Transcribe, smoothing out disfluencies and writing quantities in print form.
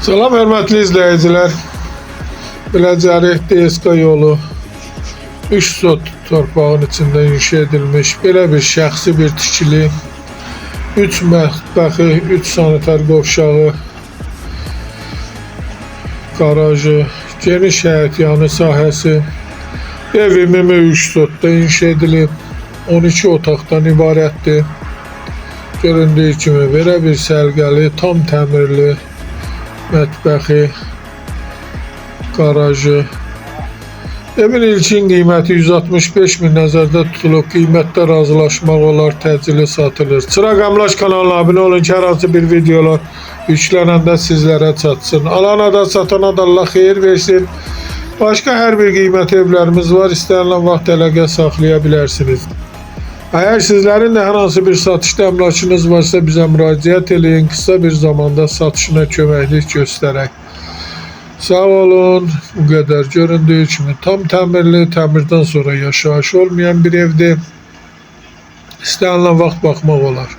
Salam hörmətli izləyicilər. Biləcərik DSK yolu 3 sot torpağın içində inşa edilmiş belə bir şəxsi bir tikili 3 mətbəxi, 3 sanitar qovşağı, garajı, geniş həyətyanı sahəsi ev ümumi 3 sotda inşa edilib, 12 otaqdan ibarətdir. Göründüyü kimi belə bir sərgəli, tam təmirli mətbəxi, garajı. Evin ilkin qiyməti 165 min nəzərdə tutulub, qiymətdə razılaşmaq olar, təcili satılır. Çıraq Əmlak kanalına abunə olun ki, hər hansı bir videolar yüklənəndə sizlərə çatsın. Alana da satana da Allah xeyir versin. Başqa hər bir qiymət evlərimiz var, istənilən vaxt əlaqə saxlaya bilərsiniz. Əgər sizlərin də hər hansı bir satışda əmlakınız varsa bizə müraciət eləyin, qısa bir zamanda satışına köməklik göstərək. Sağ olun, bu qədər. Göründüyü kimi tam təmirli, təmirdən sonra yaşayış olmayan bir evdir. İstənilən vaxt baxmaq olar.